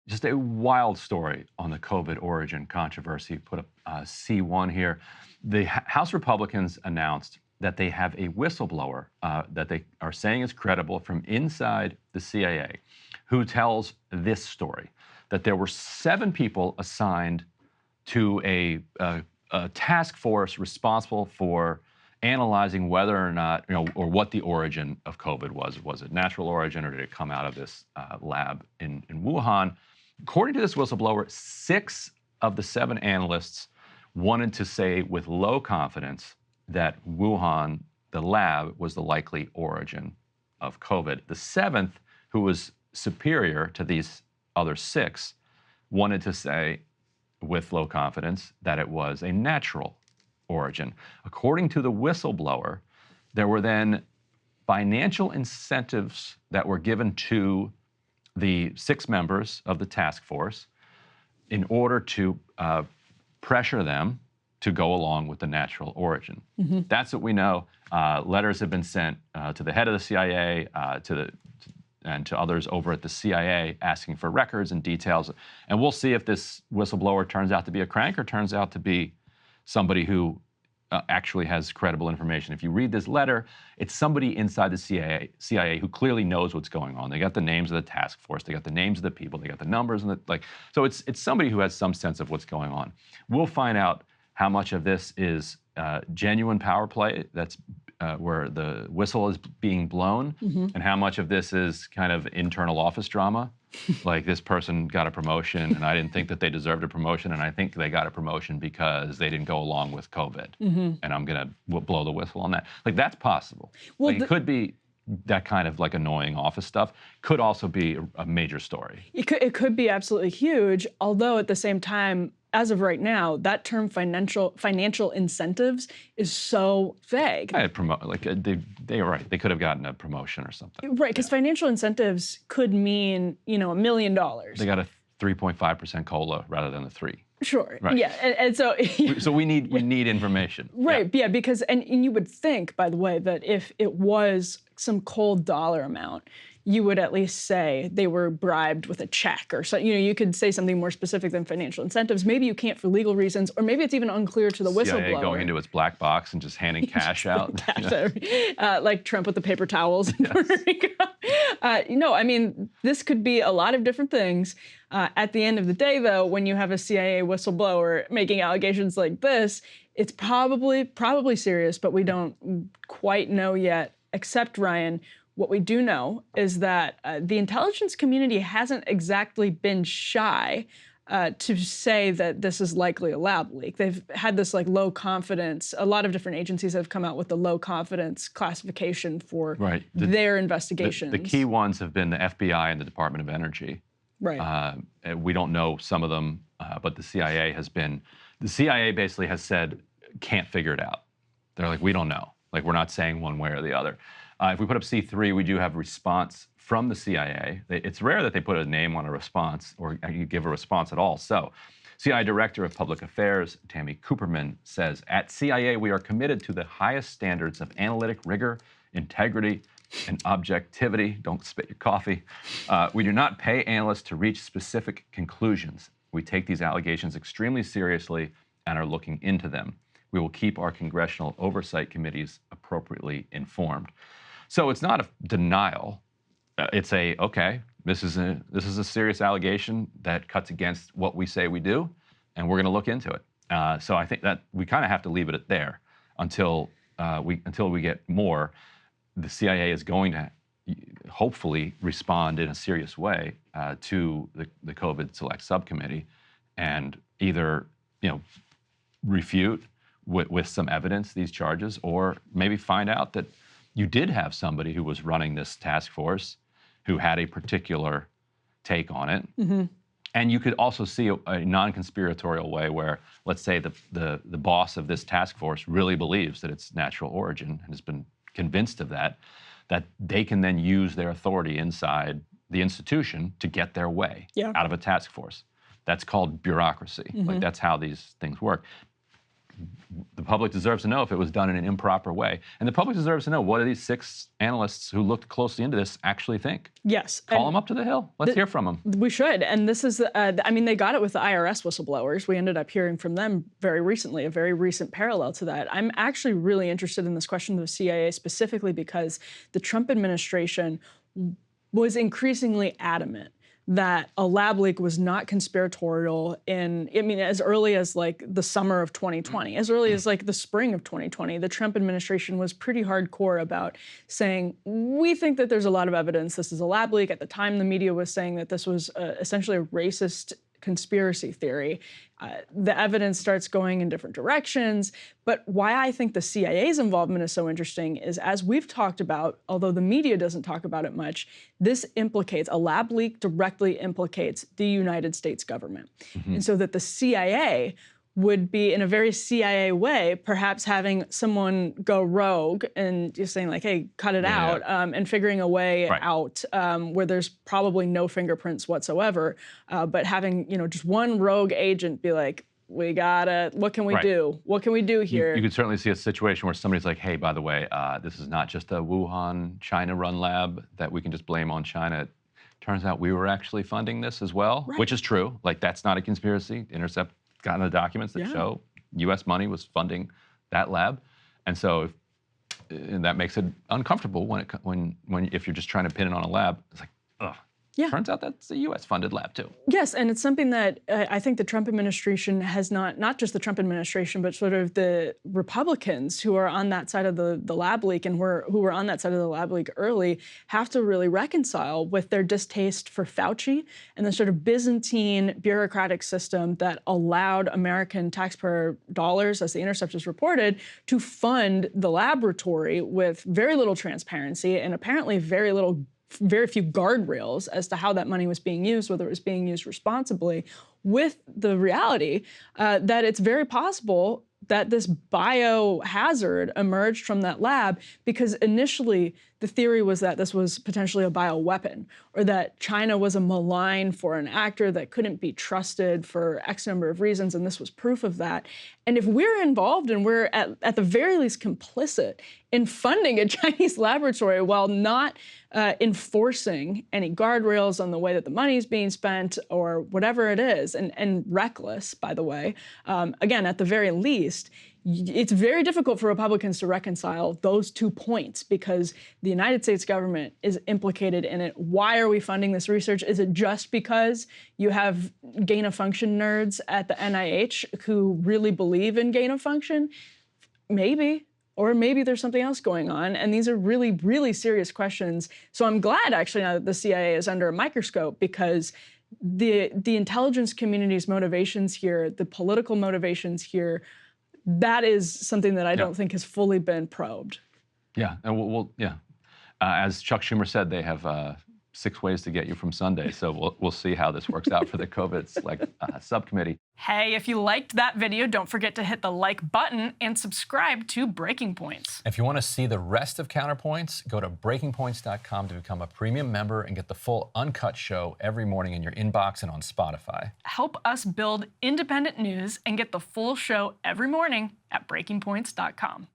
Just a wild story on the COVID origin controversy. Put up C1 here. The House Republicans announced that they have a whistleblower that they are saying is credible from inside the CIA, who tells this story, that there were 7 people assigned to a task force responsible for analyzing whether or not, or what the origin of COVID was. Was it natural origin, or did it come out of this lab in Wuhan? According to this whistleblower, 6 of the 7 analysts wanted to say with low confidence that Wuhan, the lab, was the likely origin of COVID. The 7th, who was superior to these other 6, wanted to say with low confidence that it was a natural origin. According to the whistleblower, there were then financial incentives that were given to the 6 members of the task force in order to pressure them to go along with the natural origin. That's what we know. Letters have been sent to the head of the CIA, and to others over at the CIA, asking for records and details. And we'll see if this whistleblower turns out to be a crank or turns out to be somebody who actually has credible information. If you read this letter, it's somebody inside the CIA who clearly knows what's going on. They got the names of the task force, they got the names of the people, they got the numbers, and so it's somebody who has some sense of what's going on. We'll find out how much of this is genuine power play, that's where the whistle is being blown, and how much of this is kind of internal office drama. Like, this person got a promotion, and I didn't think that they deserved a promotion, and I think they got a promotion because they didn't go along with COVID, and I'm gonna blow the whistle on that. Like, that's possible. Well, it could be that kind of like annoying office stuff. Could also be a major story. It could be absolutely huge, although at the same time, as of right now, that term financial incentives is so vague. They were right. They could have gotten a promotion or something. Right, because financial incentives could mean, $1 million. They got a 3.5% COLA rather than the 3. Sure. Right. Yeah, and so so we need information. Right. Yeah, because and you would think, by the way, that if it was some cold dollar amount, you would at least say they were bribed with a check or so. You could say something more specific than financial incentives. Maybe you can't for legal reasons, or maybe it's even unclear to the whistleblower. CIA going into its black box and just handing cash out. Like Trump with the paper towels in Puerto Rico. I mean, this could be a lot of different things. At the end of the day, though, when you have a CIA whistleblower making allegations like this, it's probably serious, but we don't quite know yet, except, Ryan, what we do know is that the intelligence community hasn't exactly been shy to say that this is likely a lab leak. They've had this low confidence. A lot of different agencies have come out with the low confidence classification for their investigations. The key ones have been the FBI and the Department of Energy. Right. We don't know some of them, but the CIA basically has said, can't figure it out. They're like, we don't know. Like, we're not saying one way or the other. If we put up C3, we do have response from the CIA. It's rare that they put a name on a response or you give a response at all. So, CIA Director of Public Affairs, Tammy Cooperman, says, at CIA, we are committed to the highest standards of analytic rigor, integrity, and objectivity. Don't spit your coffee. We do not pay analysts to reach specific conclusions. We take these allegations extremely seriously and are looking into them. We will keep our congressional oversight committees appropriately informed. So it's not a denial. It's okay, this is a serious allegation that cuts against what we say we do, and we're going to look into it. So I think that we kind of have to leave it at there until we get more. The CIA is going to hopefully respond in a serious way to the COVID Select Subcommittee, and either refute with some evidence these charges, or maybe find out that you did have somebody who was running this task force who had a particular take on it. And you could also see a non-conspiratorial way where, let's say, the boss of this task force really believes that it's natural origin and has been convinced of that they can then use their authority inside the institution to get their way out of a task force. That's called bureaucracy. Like, that's how these things work. the public deserves to know if it was done in an improper way. And the public deserves to know what do these 6 analysts who looked closely into this actually think. Yes. Call them up to the Hill. Let's hear from them. We should. And this is, I mean, they got it with the IRS whistleblowers. We ended up hearing from them very recently, a very recent parallel to that. I'm actually really interested in this question of the CIA specifically because the Trump administration was increasingly adamant that a lab leak was not conspiratorial as early as like the summer of 2020, as early as like the spring of 2020, the Trump administration was pretty hardcore about saying, we think that there's a lot of evidence this is a lab leak. At the time, the media was saying that this was essentially a racist conspiracy theory. The evidence starts going in different directions. But why I think the CIA's involvement is so interesting is, as we've talked about, although the media doesn't talk about it much, this implicates, a lab leak directly implicates the United States government. And so that the CIA would be, in a very CIA way, perhaps having someone go rogue and just saying like, hey, cut it out, and figuring a way out where there's probably no fingerprints whatsoever, but having, just one rogue agent be like, we gotta, what can we do? What can we do here? You could certainly see a situation where somebody's like, hey, by the way, this is not just a Wuhan, China-run lab that we can just blame on China. Turns out we were actually funding this as well, which is true. Like, that's not a conspiracy. Intercept gotten the documents that show U.S. money was funding that lab, and so and that makes it uncomfortable when if you're just trying to pin it on a lab. It's like, ugh. Yeah. Turns out that's a U.S.-funded lab, too. Yes, and it's something that I think the Trump administration has not just the Trump administration, but sort of the Republicans who are on that side of the lab leak and who were on that side of the lab leak early have to really reconcile with their distaste for Fauci and the sort of Byzantine bureaucratic system that allowed American taxpayer dollars, as The Intercept has reported, to fund the laboratory with very little transparency and apparently very few guardrails as to how that money was being used, whether it was being used responsibly, with the reality that it's very possible that this biohazard emerged from that lab because initially the theory was that this was potentially a bioweapon, or that China was a malign foreign actor that couldn't be trusted for X number of reasons, and this was proof of that. And if we're involved and we're at the very least complicit in funding a Chinese laboratory while not enforcing any guardrails on the way that the money is being spent or whatever it is, and reckless, by the way, again, at the very least, it's very difficult for Republicans to reconcile those 2 points because the United States government is implicated in it. Why are we funding this research? Is it just because you have gain-of-function nerds at the NIH who really believe in gain-of-function? Maybe. Or maybe there's something else going on. And these are really, really serious questions. So I'm glad, actually, now that the CIA is under a microscope because the intelligence community's motivations here, the political motivations here, that is something that I don't think has fully been probed. Yeah, and as Chuck Schumer said, they have 6 ways to get you from Sunday. So we'll see how this works out for the COVID subcommittee. Hey, if you liked that video, don't forget to hit the like button and subscribe to Breaking Points. If you want to see the rest of Counterpoints, go to breakingpoints.com to become a premium member and get the full uncut show every morning in your inbox and on Spotify. Help us build independent news and get the full show every morning at breakingpoints.com.